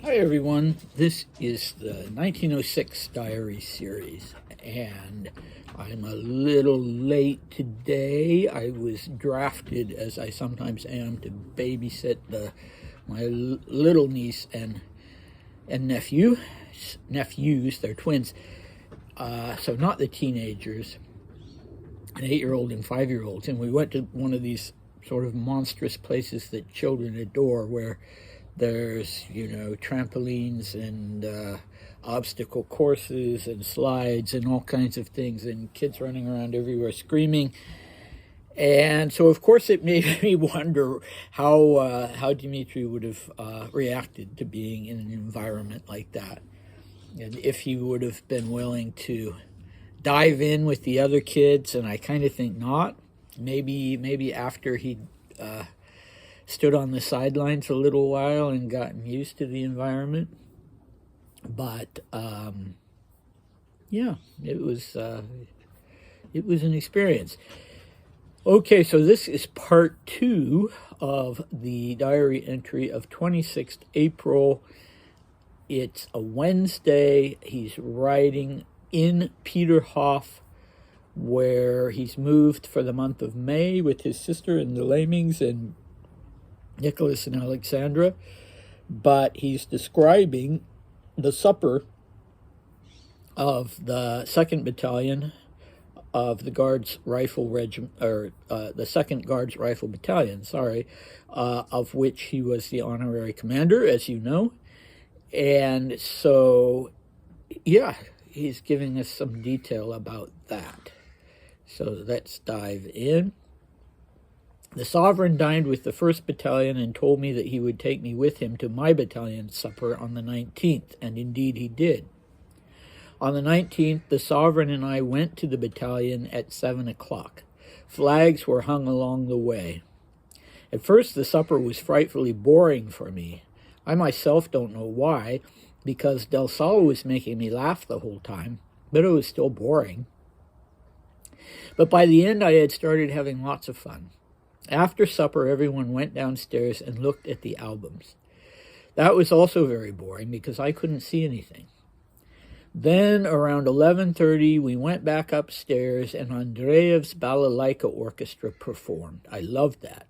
Hi everyone, this is the 1906 Diary series, and I'm a little late today. I was drafted, as I sometimes am, to babysit my little niece and nephews. They're twins, so not the teenagers, an 8-year-old and 5-year-olds. And we went to one of these sort of monstrous places that children adore, where there's, trampolines and obstacle courses and slides and all kinds of things, and kids running around everywhere screaming. And so, of course, it made me wonder how Dimitri would have reacted to being in an environment like that, and if he would have been willing to dive in with the other kids. And I kind of think not. Maybe after he stood on the sidelines a little while and gotten used to the environment. But yeah, it was an experience. Okay, so this is part 2 of the diary entry of 26th April. It's a Wednesday. He's writing in Peterhof, where he's moved for the month of May with his sister and the Lamings and Nicholas and Alexandra. But he's describing the supper of the 2nd Battalion of the Guards Rifle Regiment, or the 2nd Guards Rifle Battalion, of which he was the honorary commander, as you know. And so, yeah, he's giving us some detail about that. So let's dive in. The Sovereign dined with the 1st Battalion and told me that he would take me with him to my battalion's supper on the 19th, and indeed he did. On the 19th, the Sovereign and I went to the battalion at 7 o'clock. Flags were hung along the way. At first, the supper was frightfully boring for me. I myself don't know why, because Del Sol was making me laugh the whole time, but it was still boring. But by the end, I had started having lots of fun. After supper, everyone went downstairs and looked at the albums. That was also very boring because I couldn't see anything. Then, around 11:30, we went back upstairs and Andreev's Balalaika Orchestra performed. I loved that.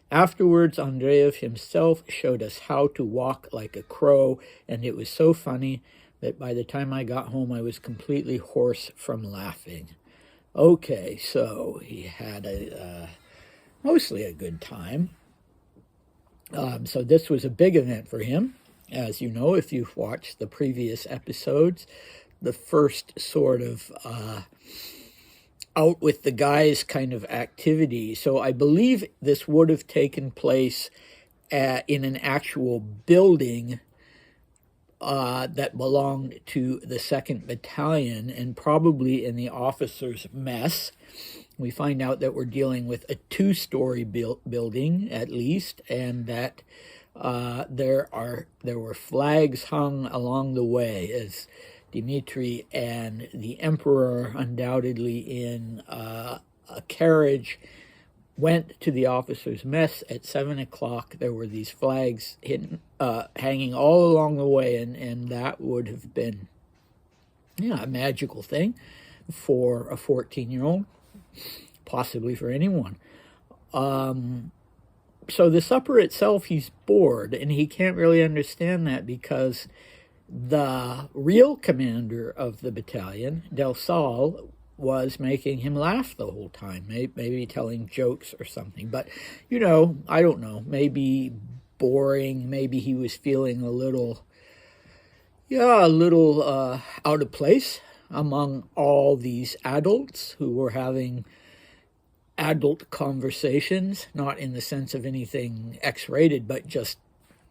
Afterwards, Andreev himself showed us how to walk like a crow, and it was so funny that by the time I got home, I was completely hoarse from laughing. Okay, so he had mostly a good time. So this was a big event for him. As you know, if you've watched the previous episodes, the first sort of out with the guys kind of activity. So I believe this would have taken place in an actual building that belonged to the 2nd Battalion, and probably in the officers' mess. We find out that we're dealing with a 2-story building at least, and that there were flags hung along the way as Dimitri and the Emperor, undoubtedly in a carriage, went to the officers' mess at 7 o'clock. There were these flags hanging all along the way, and that would have been, a magical thing for a 14-year-old, possibly for anyone. So the supper itself, he's bored, and he can't really understand that because the real commander of the battalion, Del Sol, was making him laugh the whole time, maybe telling jokes or something. But, I don't know, maybe boring, maybe he was feeling a little out of place among all these adults who were having adult conversations, not in the sense of anything X-rated, but just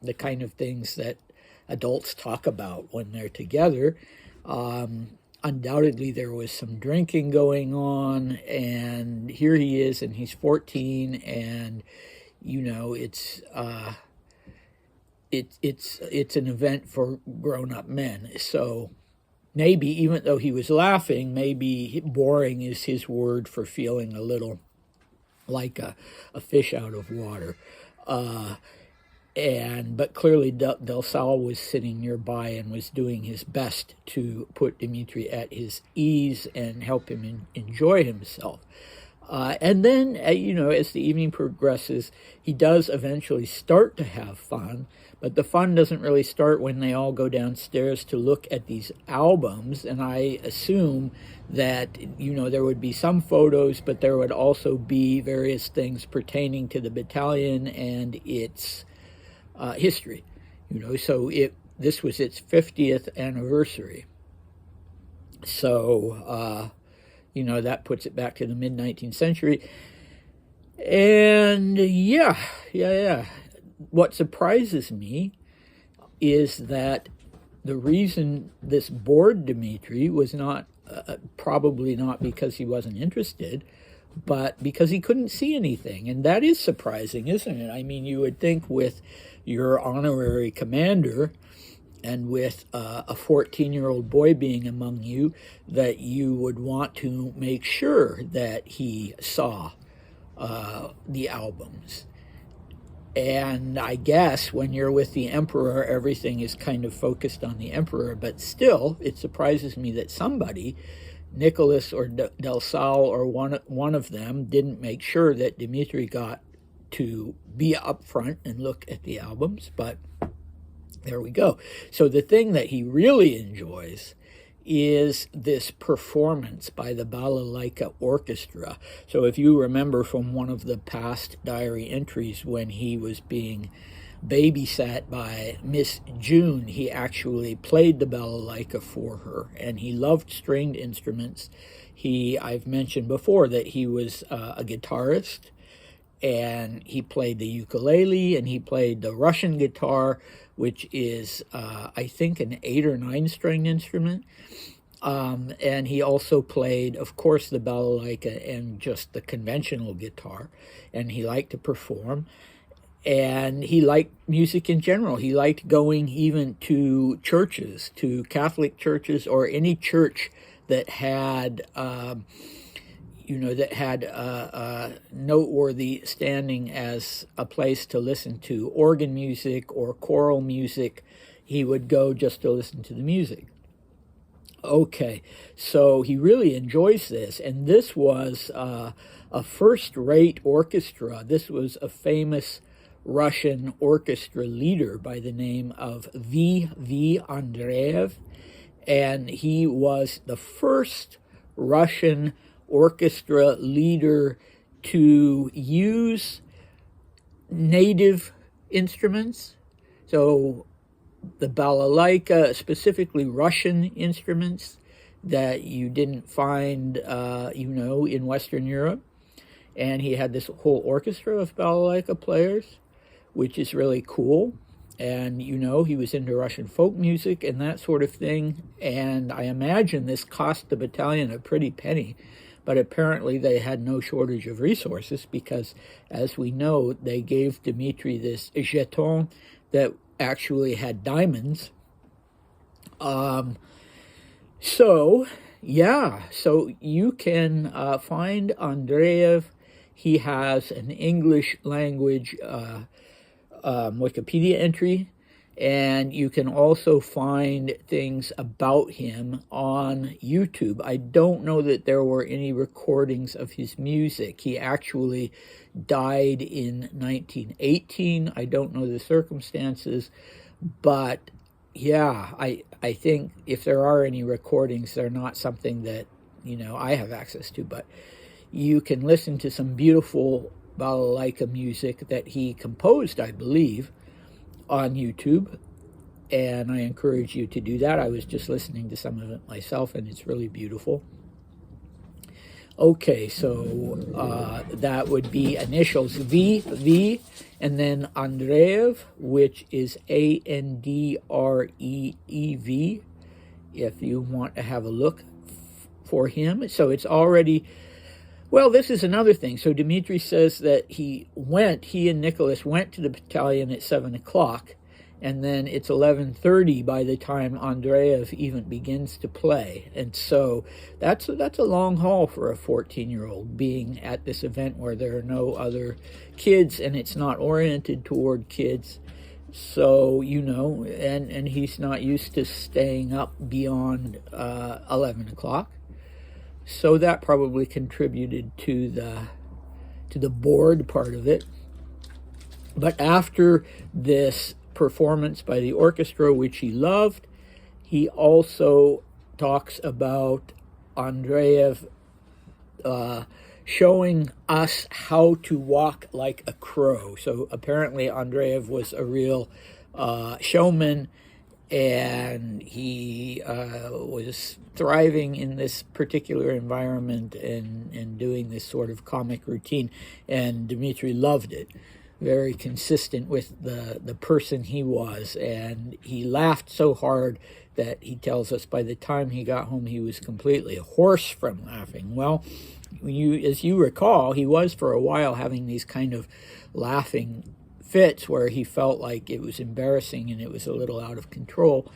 the kind of things that adults talk about when they're together. Undoubtedly, there was some drinking going on, and here he is, and he's 14, and it's an event for grown-up men. So maybe, even though he was laughing, maybe boring is his word for feeling a little like a fish out of water. but clearly Del Sal was sitting nearby and was doing his best to put Dmitri at his ease and help him enjoy himself. And then, as the evening progresses, he does eventually start to have fun, but the fun doesn't really start when they all go downstairs to look at these albums. And I assume that, there would be some photos, but there would also be various things pertaining to the battalion and its history. So this was its 50th anniversary. So, that puts it back to the mid-19th century. And yeah. What surprises me is that the reason this bored Dmitri was not, probably not because he wasn't interested, but because he couldn't see anything. And that is surprising, isn't it? I mean, you would think with your honorary commander and with a 14-year-old boy being among you, that you would want to make sure that he saw the albums. And I guess when you're with the emperor, everything is kind of focused on the emperor. But still, it surprises me that somebody, Nicholas or Del Sal or one of them, didn't make sure that Dmitri got to be up front and look at the albums. But there we go. So the thing that he really enjoys is this performance by the Balalaika Orchestra. So if you remember from one of the past diary entries, when he was being babysat by Miss June, he actually played the balalaika for her, and he loved stringed instruments. I've mentioned before that he was a guitarist, and he played the ukulele, and he played the Russian guitar, which is, I think, an 8 or 9 stringed instrument. And he also played, of course, the balalaika and just the conventional guitar. And he liked to perform. And he liked music in general. He liked going even to churches, to Catholic churches, or any church that had noteworthy standing as a place to listen to organ music or choral music. He would go just to listen to the music. Okay, so he really enjoys this, and this was a first-rate orchestra. This was a famous Russian orchestra leader by the name of V.V. Andreev, and he was the first Russian orchestra leader to use native instruments. So the balalaika, specifically Russian instruments that you didn't find, in Western Europe. And he had this whole orchestra of balalaika players, which is really cool. And, he was into Russian folk music and that sort of thing. And I imagine this cost the battalion a pretty penny. But apparently they had no shortage of resources because, as we know, they gave Dmitri this jeton that actually had diamonds. So you can find Andreev. He has an English language Wikipedia entry, and you can also find things about him on YouTube. I don't know that there were any recordings of his music. He actually died in 1918. I don't know the circumstances, but yeah, I think if there are any recordings, they're not something that, I have access to, but you can listen to some beautiful balalaika music that he composed, I believe, on YouTube, and I encourage you to do that. I was just listening to some of it myself, and it's really beautiful. Okay, so that would be initials V, and then Andreev, which is Andreev, if you want to have a look for him. So it's already, well, this is another thing. So Dmitri says that he and Nicholas went to the battalion at 7 o'clock, and then it's 11:30 by the time Andreev even begins to play. And so that's a long haul for a 14-year-old being at this event where there are no other kids and it's not oriented toward kids. So, you know, and he's not used to staying up beyond 11 o'clock. So that probably contributed to the bored part of it. But after this performance by the orchestra, which he loved, he also talks about Andreev showing us how to walk like a crow. So apparently Andreev was a real showman, and he was thriving in this particular environment and doing this sort of comic routine, and Dmitri loved it. Very consistent with the person he was, and he laughed so hard that he tells us by the time he got home he was completely hoarse from laughing. Well, as you recall, he was for a while having these kind of laughing fits where he felt like it was embarrassing and it was a little out of control.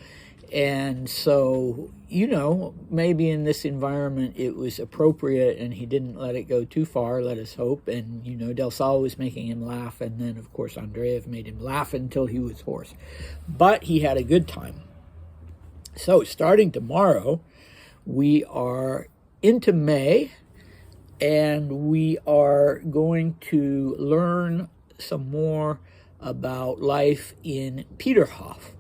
And so, you know, maybe in this environment it was appropriate and he didn't let it go too far, let us hope. And, you know, Del Sal was making him laugh, and then, of course, Andreev made him laugh until he was hoarse. But he had a good time. So, starting tomorrow, we are into May, and we are going to learn some more about life in Peterhof.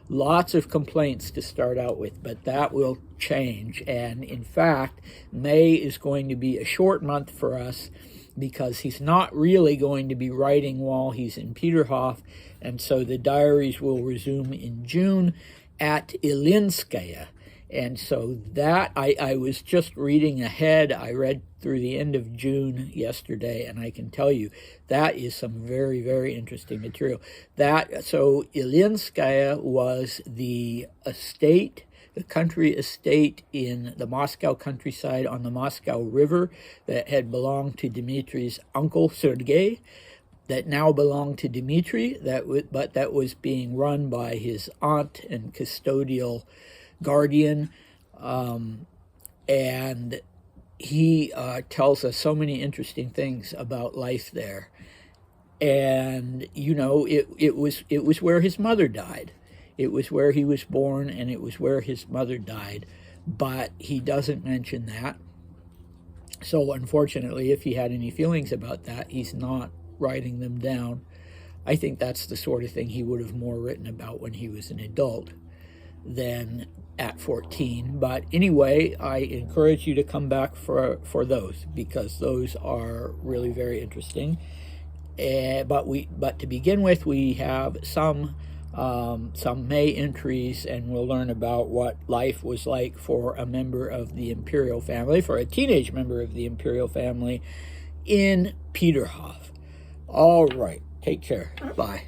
Lots of complaints to start out with, but that will change. And in fact, May is going to be a short month for us because he's not really going to be writing while he's in Peterhof. And so the diaries will resume in June at Ilinskaya. And so that, I was just reading ahead. I read through the end of June yesterday, and I can tell you that is some very, very interesting material. So Ilinskaya was the estate, the country estate in the Moscow countryside on the Moscow River that had belonged to Dmitri's uncle Sergei, that now belonged to Dmitri, but that was being run by his aunt and custodial guardian, and he tells us so many interesting things about life there. And you know, it was where his mother died. It was where he was born, and it was where his mother died, but he doesn't mention that. So unfortunately, if he had any feelings about that, he's not writing them down. I think that's the sort of thing he would have more written about when he was an adult than at 14. But anyway, I encourage you to come back for those, because those are really very interesting. But to begin with, we have some May entries, and we'll learn about what life was like for a member of the imperial family, for a teenage member of the imperial family in Peterhof. All right, take care. Bye.